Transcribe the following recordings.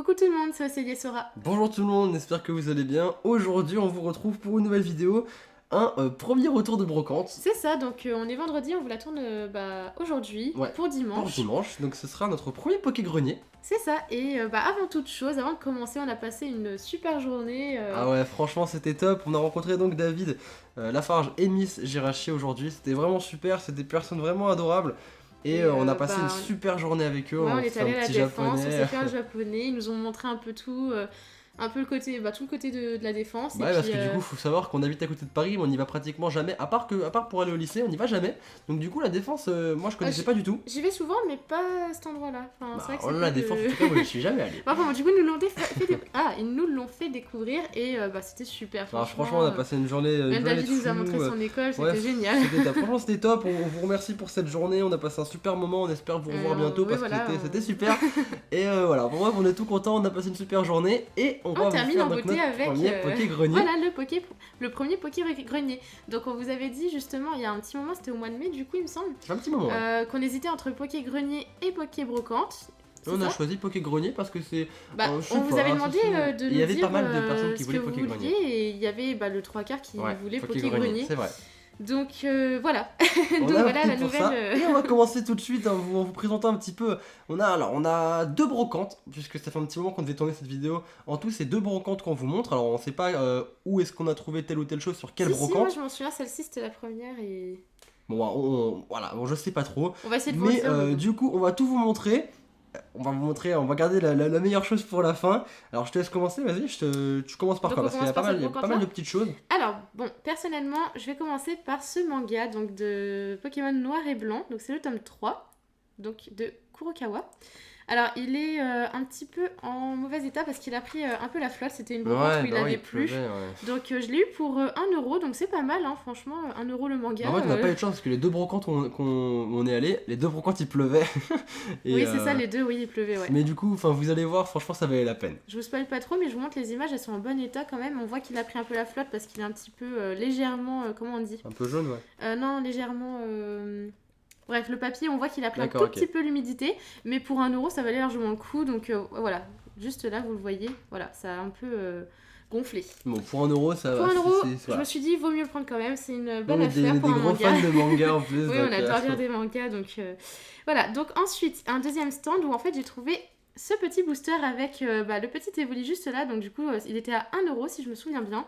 Coucou tout le monde, c'est Océlie et Sora. Bonjour tout le monde, j'espère que vous allez bien. Aujourd'hui, on vous retrouve pour une nouvelle vidéo, un premier retour de brocante. C'est ça, donc on est vendredi, on vous la tourne aujourd'hui, Ouais, pour dimanche. Pour dimanche, donc ce sera notre premier Poké-Grenier. C'est ça, et avant toute chose, avant de commencer, on a passé une super journée. Ah ouais, franchement c'était top. On a rencontré donc David, Lafarge et Miss Girachier aujourd'hui. C'était vraiment super, c'était des personnes vraiment adorables. Et on a passé une super journée avec eux. Ouais, on est fait allé un à la petit défense, on japonais. s'est fait un japonais, ils nous ont montré un peu tout. Un peu le côté, tout le côté de la défense. Ouais, et parce puis, que du coup, faut savoir qu'on habite à côté de Paris, mais on y va pratiquement jamais. À part pour aller au lycée, on n'y va jamais. Donc du coup, la défense, moi je connaissais pas du tout. J'y vais souvent, mais pas à cet endroit-là. Enfin, c'est vrai que c'est la défense, en tout cas, moi je suis jamais allé. Enfin, du coup, ils nous l'ont fait découvrir et c'était super. Franchement, on a passé une journée. Même David nous a montré son école, c'était génial. Franchement, c'était top. On vous remercie pour cette journée. On a passé un super moment. On espère vous revoir bientôt parce que c'était super. Et voilà, pour moi, on est tout content. On a passé une super journée et on va termine en beauté avec premier Poké-Grenier. Voilà, le premier Poké-Grenier. Donc, on vous avait dit justement, il y a un petit moment, c'était au mois de mai, du coup, il me semble. C'est un petit moment. Qu'on hésitait entre Poké-Grenier et Poké-Brocante. On a choisi Poké-Grenier parce que c'est. On vous avait demandé de nous dire. Il y avait pas mal de personnes qui voulaient Poké-Grenier. Et il y avait le 3/4 qui voulait Poké-Grenier. C'est vrai. Donc voilà. Donc voilà la nouvelle. Et on va commencer tout de suite en vous présentant un petit peu. On a deux brocantes, puisque ça fait un petit moment qu'on devait tourner cette vidéo. En tout, c'est deux brocantes qu'on vous montre. Alors on sait pas où est-ce qu'on a trouvé telle ou telle chose sur quelle brocante. Moi je m'en souviens, celle-ci c'était la première et. Bon, je sais pas trop. On va essayer de vous dire. Mais du coup, on va tout vous montrer. On va garder la meilleure chose pour la fin. Alors je te laisse commencer, vas-y, tu commences par quoi? Parce qu'il y a pas mal de petites choses. Alors, bon, personnellement, je vais commencer par ce manga donc de Pokémon Noir et Blanc. Donc c'est le tome 3, donc de Kurokawa. Alors, il est un petit peu en mauvais état parce qu'il a pris un peu la flotte. C'était une brocante où il avait plu. Donc, je l'ai eu pour 1€. Donc, c'est pas mal, hein, franchement. 1€ le manga. En fait, on n'a pas eu de chance parce que les deux brocantes où on est allé, les deux brocantes il pleuvait. Oui, c'est ça, les deux, oui, il pleuvait, ouais. Mais du coup, vous allez voir, franchement, ça valait la peine. Je vous spoil pas trop, mais je vous montre les images. Elles sont en bon état quand même. On voit qu'il a pris un peu la flotte parce qu'il est un petit peu légèrement. Comment on dit? Un peu jaune, ouais. Non, légèrement. Bref, le papier, on voit qu'il a pris un tout petit peu l'humidité, mais pour 1€, ça valait largement le coup. Donc voilà, juste là, vous le voyez, voilà, ça a un peu gonflé. Bon, pour 1€, ça va. Pour 1€, je me suis dit, vaut mieux le prendre quand même, c'est une bonne affaire pour un manga. On est des gros fans de manga en plus. Oui, on adore lire des mangas, donc voilà. Donc ensuite, un deuxième stand où en fait j'ai trouvé ce petit booster avec le petit Evoli juste là. Donc du coup, il était à 1€ si je me souviens bien,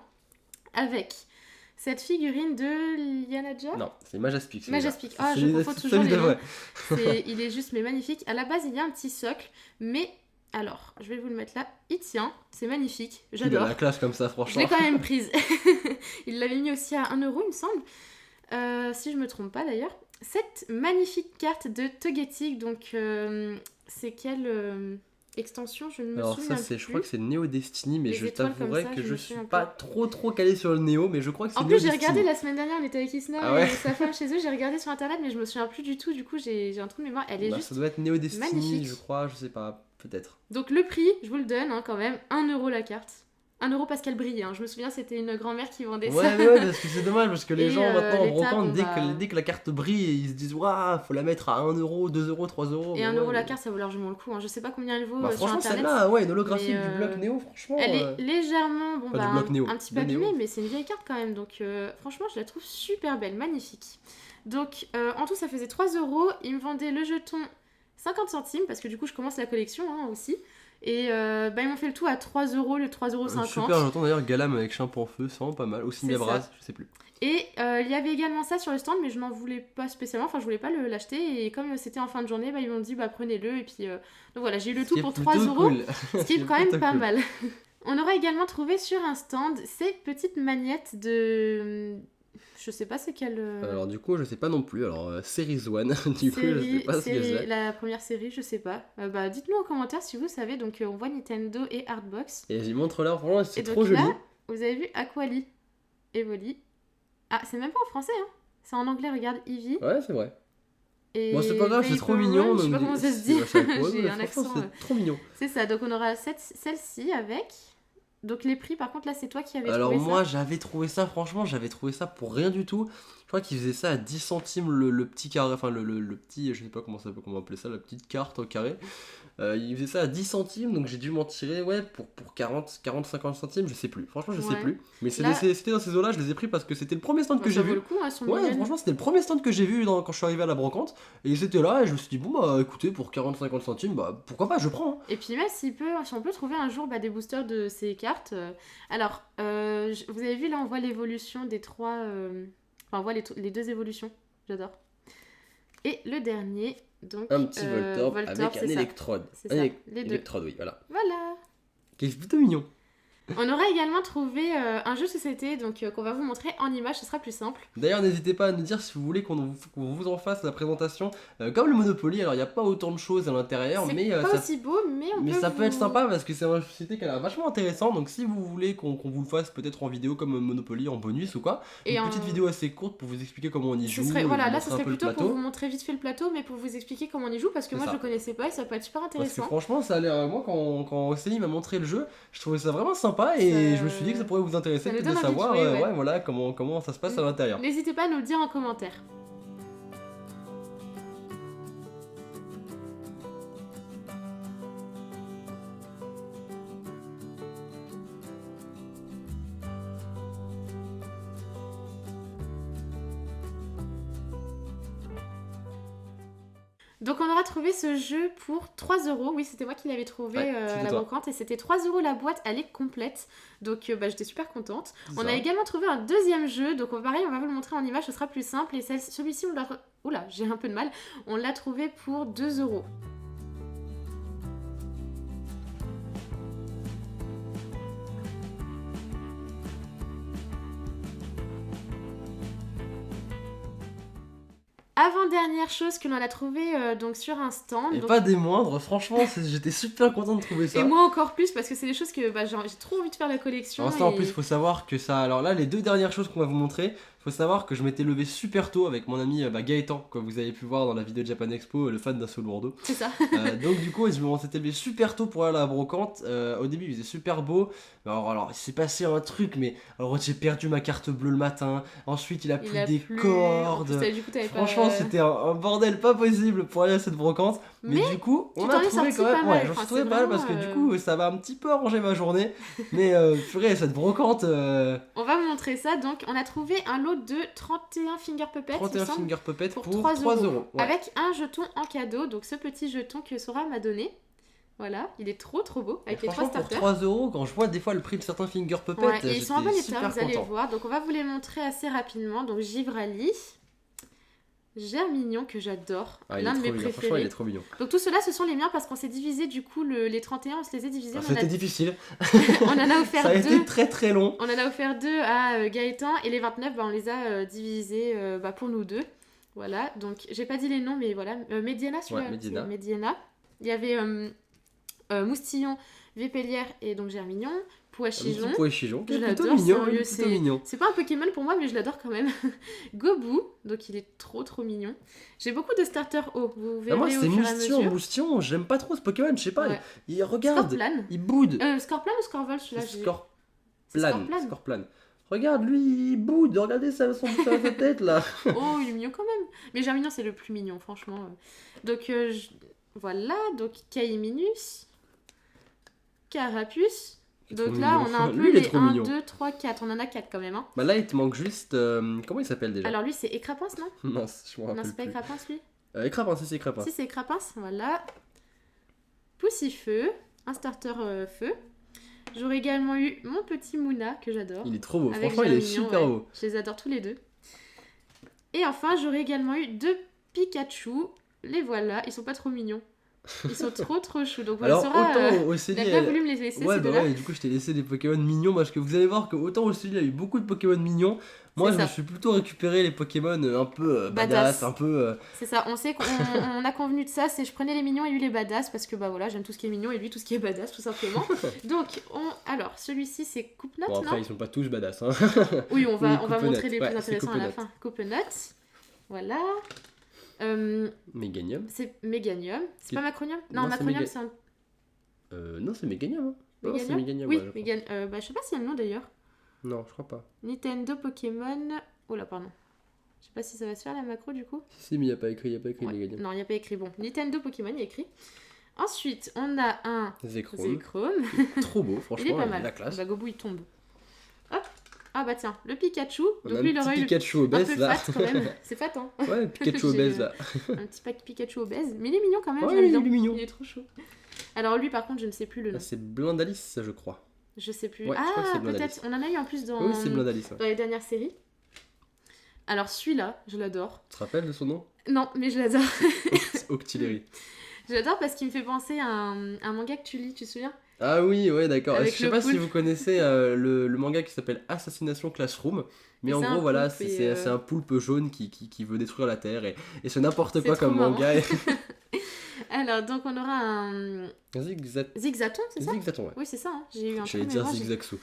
avec cette figurine de Lianaja. Non, c'est Majaspic. Majaspic. Ah, je confonds toujours les noms. Il est juste mais magnifique. À la base, il y a un petit socle, mais alors, je vais vous le mettre là. Il tient, c'est magnifique. J'adore. Il a la classe comme ça, franchement. Je l'ai quand même prise. Il l'avait mis aussi à 1€, il me semble. Si je me trompe pas d'ailleurs. Cette magnifique carte de Togetic, donc c'est quelle extension, je ne me souviens plus. Je crois que c'est Neo Destiny, mais je t'avouerai que je suis pas trop calé sur le Neo, mais je crois que c'est Neo Destiny. En plus, j'ai regardé la semaine dernière, on était avec Isna et sa femme chez eux, j'ai regardé sur internet, mais je me souviens plus du tout, du coup j'ai un trou de mémoire. Elle est juste. Ça doit être Neo Destiny, magnifique. je crois, je sais pas, peut-être. Donc le prix, je vous le donne quand même, 1€ la carte. 1€ parce qu'elle brillait, hein. Je me souviens, c'était une grand-mère qui vendait ça. Ouais, parce que c'est dommage, parce que les gens maintenant en brocante, dès que la carte brille, ils se disent waouh, faut la mettre à 1€, 2€, 3€. Et 1€ la carte, ça vaut largement le coup, hein. Je sais pas combien elle vaut sur franchement, internet. Celle-là, une holographie du bloc Néo, franchement. Elle est légèrement, un petit peu abîmée, mais c'est une vieille carte quand même, donc franchement, je la trouve super belle, magnifique. Donc en tout, ça faisait 3€. Ils me vendaient le jeton 50 centimes, parce que du coup, je commence la collection aussi. Et ils m'ont fait le tout à 3€, le 3,50€. Super, j'entends d'ailleurs Galam avec Chimp en feu, c'est vraiment pas mal. Aussi Miabraz, je sais plus. Et il y avait également ça sur le stand, mais je n'en voulais pas spécialement, enfin je voulais pas l'acheter. Et comme c'était en fin de journée, ils m'ont dit prenez-le. Et puis donc voilà, j'ai eu le tout pour 3€, cool. Ce qui est quand même pas mal. On aura également trouvé sur un stand ces petites magnettes de. Je sais pas c'est quelle. Alors du coup, je sais pas non plus. Alors Series 1, du coup, je sais pas ce que c'est. La première série, je sais pas. Dites-nous en commentaire si vous savez. Donc on voit Nintendo et Artbox. Et j'y montre là, franchement, c'est trop joli. Là, vous avez vu Aquali, Evoli. Ah, c'est même pas en français, hein. C'est en anglais, regarde, Eevee. Ouais, c'est vrai. Et bon, c'est pas grave, c'est trop mignon. Je sais pas comment ça se dit. J'ai un accent. C'est trop mignon. C'est ça, donc on aura celle-ci avec. Donc les prix, par contre, là, c'est toi qui avais trouvé ça. Alors moi, j'avais trouvé ça, franchement, pour rien du tout. Je crois qu'ils faisaient ça à 10 centimes le petit carré, enfin le petit, je sais pas comment appeler ça, la petite carte au carré. Il faisait ça à 10 centimes, donc j'ai dû m'en tirer pour 50 centimes, je sais plus. Franchement, je sais plus. Mais c'était dans ces eaux-là, je les ai pris parce que c'était le premier stand que j'ai vu. Ça vaut le coup, hein, ouais, franchement, c'était le premier stand que j'ai vu quand je suis arrivé à la brocante. Et ils étaient là, et je me suis dit, bon, bah écoutez, pour 40-50 centimes, bah pourquoi pas, je prends. Hein. Et puis même si on peut trouver un jour des boosters de ces cartes. Alors, vous avez vu là, on voit l'évolution des 3. Enfin, on voit les 2 évolutions. J'adore. Et le dernier, donc. Un petit Voltorb avec un électrode. C'est ça, les 2. Électrode, oui, voilà. Voilà. Qui est plutôt mignon. On aura également trouvé un jeu de société donc qu'on va vous montrer en image, ce sera plus simple. D'ailleurs, n'hésitez pas à nous dire si vous voulez qu'on vous en fasse la présentation. Comme le Monopoly, alors il n'y a pas autant de choses à l'intérieur, mais pas aussi beau, mais ça peut être sympa parce que c'est une société qui a l'air vachement intéressant. Donc si vous voulez qu'on vous le fasse peut-être en vidéo comme Monopoly en bonus ou quoi, une petite vidéo assez courte pour vous expliquer comment on y joue. Voilà, là ce serait plutôt pour vous montrer vite fait le plateau, mais pour vous expliquer comment on y joue parce que moi je le connaissais pas et ça peut être super intéressant. Parce que franchement, ça a l'air. Moi, quand Céline m'a montré le jeu, je trouvais ça vraiment sympa et je me suis dit que ça pourrait vous intéresser de savoir voilà, comment ça se passe à l'intérieur. N'hésitez pas à nous le dire en commentaire. Donc on aura trouvé ce jeu pour 3€. Oui, c'était moi qui l'avais trouvé à la brocante et c'était 3€ la boîte, elle est complète. Donc j'étais super contente. On a également trouvé un deuxième jeu, donc pareil, on va vous le montrer en image, ce sera plus simple. Et celui-ci, on l'a... Oula, j'ai un peu de mal. On l'a trouvé pour 2€. Avant-dernière chose que l'on a trouvé donc sur un stand. Et donc... pas des moindres, franchement, j'étais super content de trouver ça. Et moi encore plus parce que c'est des choses que j'ai trop envie de faire la collection. Alors ça, en plus, il faut savoir que ça... Alors là, les 2 dernières choses qu'on va vous montrer, faut savoir que je m'étais levé super tôt avec mon ami Gaëtan, comme vous avez pu voir dans la vidéo de Japan Expo, le fan d'un Soul World. C'est ça. Donc du coup, on s'était levé super tôt pour aller à la brocante. Au début, il faisait super beau. Alors il s'est passé un truc, mais alors j'ai perdu ma carte bleue le matin. Ensuite, il a plu des cordes. En plus, du coup, franchement, c'était un bordel pas possible pour aller à cette brocante. Mais du coup, on a trouvé quand même. Ouais, j'en suis trouvé pas mal parce que du coup, ça va un petit peu arranger ma journée. Mais purée, cette brocante. On va vous montrer ça. Donc, on a trouvé un lot de 31 Finger Puppets. 31 Finger Puppets pour 3€. Ouais. Avec un jeton en cadeau. Donc, ce petit jeton que Sora m'a donné. Voilà, il est trop beau avec les 3 starters. Pour 3€, quand je vois des fois le prix de certains Finger Puppets, et ils sont en bon état, vous allez voir. Donc, on va vous les montrer assez rapidement. Donc, Givrali. Germignon que j'adore, l'un de mes préférés. Franchement, il est trop mignon. Donc tout cela, ce sont les miens parce qu'on s'est divisé du coup les 31, on se les a divisés. C'était difficile. On en a offert 2. Ça a été très long. On en a offert 2 à Gaëtan et les 29, on les a divisés pour nous 2. Voilà, donc j'ai pas dit les noms, mais voilà. Mediana, celui-là. Ouais, Mediana. Il y avait Moustillon, Vépélière et donc Germignon. Pois-Chigeon. Pois-Chigeon, je l'adore, c'est mignon. C'est pas un Pokémon pour moi, mais je l'adore quand même. Gobou, donc il est trop mignon. J'ai beaucoup de starters hauts, vous verrez moi, au fur et à mesure. Moustillon, j'aime pas trop ce Pokémon, je sais pas. Il regarde, Scorplan. Il boude. Scorplan ou Scorvol, celui-là Scorplan. Regarde, lui, il boude, regardez sa tête là. Oh, il est mignon quand même. Mais Germignon, c'est le plus mignon, franchement. Donc, voilà, donc Caïminus, Carapuce. Donc là, on a un peu les 1, 2, 3, 4. On en a 4 quand même. Hein. Bah là, il te manque juste... comment il s'appelle déjà? Alors lui, c'est Écrapince, non? Mince, je me rappelle. Non, c'est pas Écrapince, lui? Écrapince, c'est Écrapince. Si, c'est Écrapince, voilà. Poussifeu, un starter feu. J'aurais également eu mon petit Mouna, que j'adore. Il est trop beau, franchement, il est super beau. Je les adore tous les 2. Et enfin, j'aurais également eu 2 Pikachu. Les voilà, ils sont pas trop mignons. Ils sont trop choux. Donc alors Sora, autant Océlie, il a bien voulu me les laisser. Ouais, du coup je t'ai laissé des Pokémon mignons parce que vous allez voir que autant Océlie a eu beaucoup de Pokémon mignons, moi je me suis plutôt récupéré les Pokémon un peu badass, un peu... C'est ça, on sait qu'on a convenu de ça, c'est je prenais les mignons et lui les badass parce que bah voilà, j'aime tout ce qui est mignon et lui tout ce qui est badass tout simplement. Donc alors celui-ci c'est Coupe-Note, bon, après, non? ils sont pas tous badass hein. Oui, on va montrer les plus intéressants à la fin. Coupe-Note. Voilà. Méganium. C'est Méganium. C'est pas Macronium? Non, Macronium c'est un... non, c'est Méganium. Hein. Méganium? Non, c'est Méganium. Oui, ouais, Méganium. Je sais pas s'il y a le nom d'ailleurs. Non, je crois pas. Nintendo Pokémon... Oh là, pardon. Je sais pas si ça va se faire la macro du coup. Si, mais il n'y a pas écrit ouais. Méganium. Non, il n'y a pas écrit. Bon, Nintendo Pokémon, il y a écrit. Ensuite, on a un Zekrom. Trop beau, franchement, il est pas mal. la classe. Bah, Gobu, il tombe. Hop. Ah bah tiens, le Pikachu. On Donc a lui, un il aurait petit eu Pikachu un obèse peu là. fat quand même. C'est fat, hein. Ouais, Pikachu obèse là. Un petit Pikachu obèse. Mais il est mignon quand même, Ouais, j'aime il est bien. mignon. Il est trop chaud. Alors lui, par contre, je ne sais plus le nom. Ah, c'est Blindalis, je crois. Je sais plus. Ouais, je crois que c'est Blindalis. Peut-être. On en a eu en plus dans, Oui, c'est Blindalis. Ouais. dans les dernières séries. Alors celui-là, je l'adore. Tu te rappelles de son nom? Non, mais je l'adore. Octillery. Je l'adore parce qu'il me fait penser à un manga que tu lis, tu te souviens? Ah oui, ouais, d'accord. Je Avec sais le pas si poulpe. vous connaissez le manga qui s'appelle Assassination Classroom. Mais Et en c'est gros, un voilà, poulpe c'est un poulpe jaune qui veut détruire la Terre et c'est n'importe quoi C'est trop comme marrant. manga. Alors, donc on aura un Zigzaton, c'est ça? Zigzaton, ouais. Oui, c'est ça, hein. J'ai eu un J'allais trou de dire mémoire, Zigzaxou.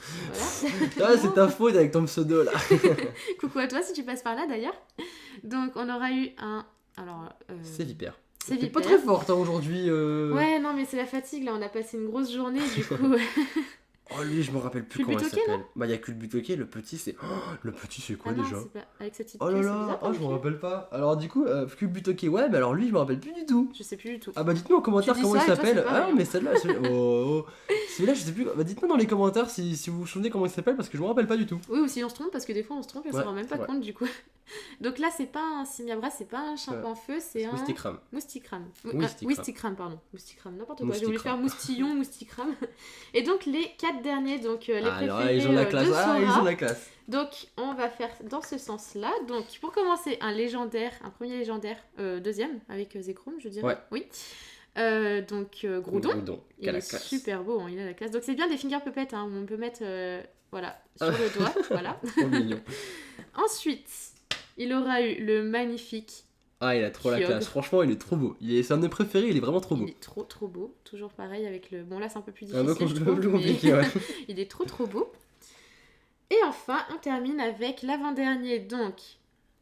Voilà. Ah, c'est ta faute avec ton pseudo là. Coucou à toi si tu passes par là d'ailleurs. Donc on aura eu un... Alors... C'est Vipère. C'est T'es pas Vipère. très forte hein, aujourd'hui. Ouais, non, mais c'est la fatigue là, on a passé une grosse journée du coup. Oh, lui, je me rappelle plus Le comment il Butoke, s'appelle. Bah, il y a que le Butoke, le petit, c'est. Oh, le petit, c'est quoi Ah non, déjà? c'est pas... Avec cette petite Oh là queue, c'est là, bizarre, oh, je me comme rappelle pas. Alors, du coup, Butoke, ouais, mais alors lui, je me rappelle plus du tout. Je sais plus du tout. Ah bah dites-nous en commentaire Tu dis comment ça il et toi, s'appelle. c'est pareil, Ah hein. mais celle-là, oh. Celui-là je sais plus. Bah dites-nous dans les commentaires si vous vous souvenez comment il s'appelle parce que je me rappelle pas du tout. Oui, ou si on se trompe, parce que des fois on se trompe et on Ouais, s'en rend même pas ouais. compte du coup. Donc là, c'est pas un Simiabra, c'est pas un chimpanfeu, c'est un... Mousticram. Mousticram. Mousticram. Mousticram, pardon. Mousticram, n'importe quoi. J'ai voulu Mousticram. faire moustillon, mousticram. Et donc les 4 derniers, donc les Alors préférés ils ont la classe. de Ah Sora. ils ont la classe. Donc on va faire dans ce sens-là. Donc pour commencer, un premier légendaire, deuxième avec Zekrom, je dirais. Ouais. Oui. Donc Groudon. Groudon. Il Quelle est la classe. super beau, hein, il a la classe. Donc c'est bien des finger puppets, hein, où on peut mettre voilà, sur le doigt. Voilà. Trop mignon. Ensuite, il aura eu le magnifique. Ah il a trop la Kyogre. classe. Franchement il est trop beau. C'est un de mes préférés. Il est vraiment trop beau. Il est trop beau. Toujours pareil avec le... Bon là c'est un peu plus Un difficile, peu je trouve, plus mais compliqué ouais. il est trop beau. Et enfin, on termine avec l'avant-dernier, donc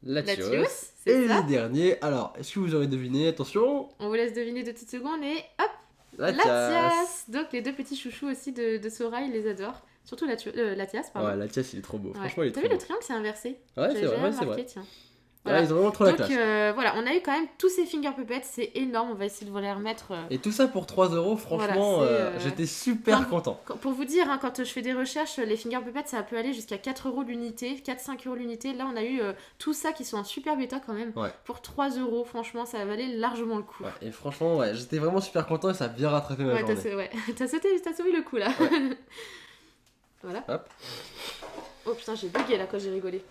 Latios. Latios, Et c'est ça. les derniers. Alors est-ce que vous aurez deviné? Attention. On vous laisse deviner 2 petites secondes et hop, Latias. Latias. Donc les 2 petits chouchous aussi de Sora, il les adore. Surtout Latias, pardon. Ouais Latias il est trop beau. Ouais. Franchement il est T'as trop vu le beau. triangle, c'est inversé. Ouais J'avais c'est vrai. jamais Ouais, c'est remarqué, vrai. tiens. Ouais, Voilà. ils ont vraiment trop la Donc classe. voilà, on a eu quand même tous ces finger puppets, c'est énorme, on va essayer de vous les remettre. Et tout ça pour 3€, franchement, Voilà, c'est, j'étais super quand- content. Pour vous dire, hein, quand je fais des recherches, les finger puppets ça peut aller jusqu'à 4€ l'unité, 4-5€ l'unité. Là on a eu tout ça qui sont en super bêta quand même. Ouais. Pour 3€, franchement ça valait largement le coup. Ouais, et franchement, ouais, j'étais vraiment super content et ça a bien rattrapé ma Ouais, journée. t'as sauvé le coup là. Ouais. Voilà. Hop. Oh putain, j'ai bugué là quand j'ai rigolé.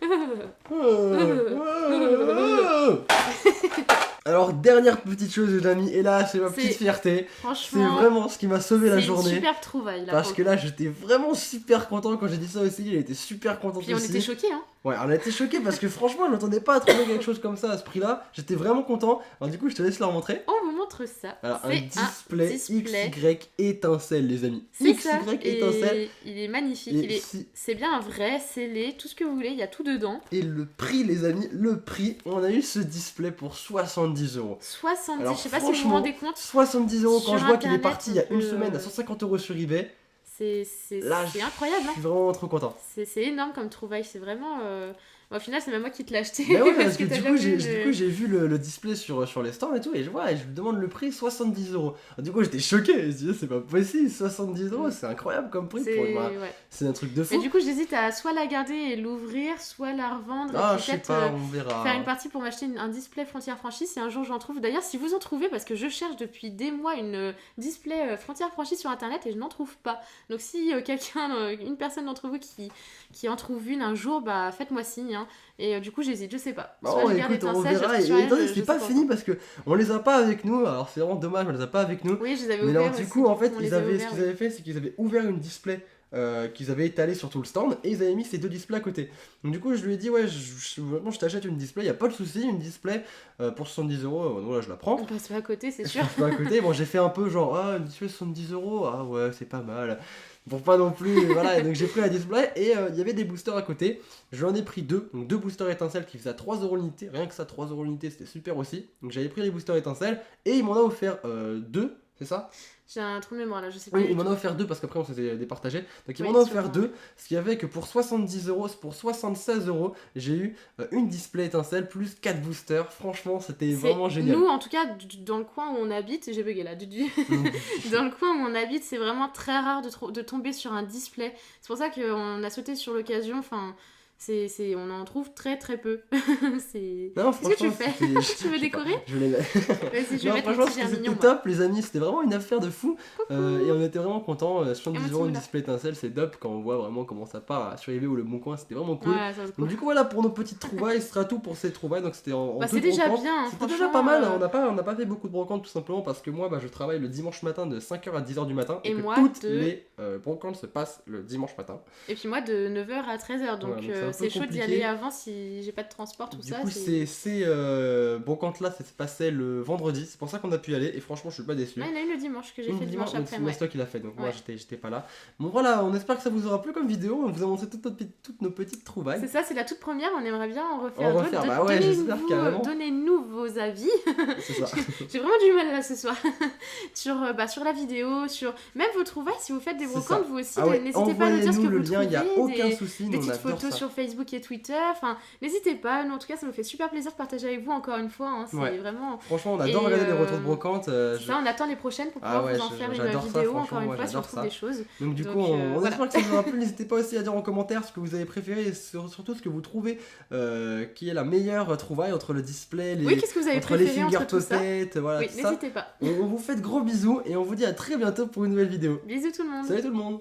Alors, dernière petite chose, les amis, et là, c'est ma C'est- petite fierté. C'est Franchement, vraiment ce qui m'a sauvé la c'est une journée. superbe trouvaille là. Parce pour que le là, j'étais vraiment super content quand j'ai dit ça aussi. Il était super content coup. Puis on aussi. était choqués, hein. Ouais, on a été choqués parce que franchement, je m'attendais pas à trouver quelque chose comme ça à ce prix-là. J'étais vraiment content. Alors, du coup, je te laisse leur montrer. On vous montre ça. Alors, un C'est display, display. XY étincelle, les amis. C'est XY ça. étincelle. Et il est magnifique. Et, C'est bien un vrai, scellé, tout ce que vous voulez, il y a tout dedans. et le prix, les amis, le prix, on a eu ce display pour 70€. 70, Alors, je sais pas si vous vous franchement, rendez compte. 70€ quand Sur je vois qu'il est Internet, parti il y a on une peut- semaine à 150€ sur eBay. C'est Là, incroyable, Je hein. suis vraiment trop content. C'est énorme comme trouvaille, c'est vraiment... Au final, c'est même moi qui te l'ai acheté. Mais ouais, parce que t'as du jamais coup, eu j'ai vu le display sur les stands et tout, et je vois, et je lui demande le prix 70€. Du coup, j'étais choqué. Je me suis dit, c'est pas possible, 70€, c'est incroyable comme prix. C'est Pour ouais. c'est un truc de Et fou. du coup, j'hésite à soit la garder et l'ouvrir, soit la revendre. Ah, et je puis sais peut-être pas, on verra. faire une partie pour m'acheter un display Frontière Franchise si un jour j'en trouve. D'ailleurs, si vous en trouvez, parce que je cherche depuis des mois une display Frontière Franchise sur internet et je n'en trouve pas. Donc, si une personne d'entre vous qui en trouve une un jour, bah faites-moi signe. Hein. Et du coup, j'hésite, je sais pas. Bon, Soit je garde écoute, on l'étincelle, verra. j'achète Et sur elle, attendez, je c'est sais pas fini parce que on les a pas avec nous. Alors, c'est vraiment dommage, on les a pas avec nous. Oui, je les avais Mais ouverts alors, du aussi, coup, en fait, on les a ce ouverts, qu'ils oui. avaient fait, c'est qu'ils avaient ouvert une display qu'ils avaient étalée sur tout le stand et ils avaient mis ces deux displays à côté. Donc, du coup, je lui ai dit, ouais, vraiment, je t'achète une display, y a pas de souci, une display pour 70€. Donc là, je la prends. On passe pas à côté, c'est Je sûr. passe pas à côté. Bon, j'ai fait un peu genre, ah, une display 70€, ah ouais, c'est pas mal. Pour pas non plus, voilà. Donc, j'ai pris la display et il y avait des boosters à côté. Je lui en ai pris deux. Donc, deux boosters étincelles qui faisaient à 3€ l'unité. Rien que ça, 3€ l'unité, c'était super aussi. Donc, j'avais pris les boosters étincelles et il m'en a offert deux, c'est ça? J'ai un trou de mémoire là, je sais Oui, plus. il m'en a offert 2 parce qu'après on s'était départagé. Donc il Oui, m'en a offert sûrement. 2, ce qui avait que pour 70€, pour 76€, j'ai eu une display étincelle plus 4 boosters. Franchement, c'était vraiment génial. Nous, en tout cas, dans le coin où on habite, j'ai bugué là, dans le coin où on habite, c'est vraiment très rare de tomber sur un display. C'est pour ça qu'on a sauté sur l'occasion, enfin... on en trouve très très peu. Non, Qu'est-ce que tu franchement, fais? Tu veux je sais pas, décorer? je l'ai Vas-y, je vais Non, mettre mon franchement, petit verre c'était mignon, moi. top, les amis. C'était vraiment une affaire de fou. Coucou. Et on était vraiment contents. Et moi, 70€ tu une là. display étincelle, c'est top quand on voit vraiment comment ça part à Sur eBay ou Le Bon Coin. C'était vraiment cool. Ouais, ça vaut le coup. Donc, du coup, voilà pour nos petites trouvailles. Ce sera tout pour ces trouvailles. Donc, c'était en Bah, deux c'est déjà brocantes. bien, hein, C'était déjà franchement, pas mal. On n'a pas fait beaucoup de brocantes tout simplement parce que moi, je travaille le dimanche matin de 5h à 10h du matin. Et que moi, toutes les brocantes se passent le dimanche matin. Et puis moi, de 9h à 13h. Donc, Voilà, donc c'est chaud d'y compliqué. aller avant si j'ai pas de transport, tout Du ça. coup, ces brocantes-là, ça se passait le vendredi. C'est pour ça qu'on a pu y aller. Et franchement, je suis pas déçu. Ah, il y en a une le dimanche que j'ai fait dimanche donc après. c'est Ouais. Masto qui l'a fait, donc moi Ouais. j'étais pas là. Bon voilà, on espère que ça vous aura plu comme vidéo. On vous a montré toutes nos petites trouvailles. C'est ça, c'est la toute première. On aimerait bien en refaire En refaire, bah ouais, j'espère carrément. Donnez-nous vos avis. C'est ça. J'ai vraiment du mal là ce soir. sur la vidéo, sur même vos trouvailles. Si vous faites des C'est brocantes, ça. vous aussi, Ah ouais, n'hésitez pas à nous dire ce que envoyez-nous le vous lien, il n'y a trouvez, aucun souci, des nous on petites adore photos ça. sur Facebook et Twitter. Enfin, n'hésitez pas. Nous, en tout cas, ça nous fait super plaisir de partager avec vous encore une fois. Hein. C'est Ouais. vraiment. Franchement, on adore Et, regarder les retours de brocantes. Ça, on attend les prochaines pour pouvoir vous en faire une j'adore ça, vidéo franchement, encore une moi, fois si on j'adore trouve ça. des choses. Donc du coup, Donc, on voilà. espère que ça vous aura plu. N'hésitez pas aussi à dire en commentaire ce que vous avez préféré et surtout ce que vous trouvez qui est la meilleure trouvaille entre le display, Oui, qu'est-ce que vous avez entre les préféré finger entre tout ça? puppets, voilà, Oui, tout ça. n'hésitez pas. On vous fait de gros bisous et on vous dit à très bientôt pour une nouvelle vidéo. Bisous tout le monde. Salut tout le monde!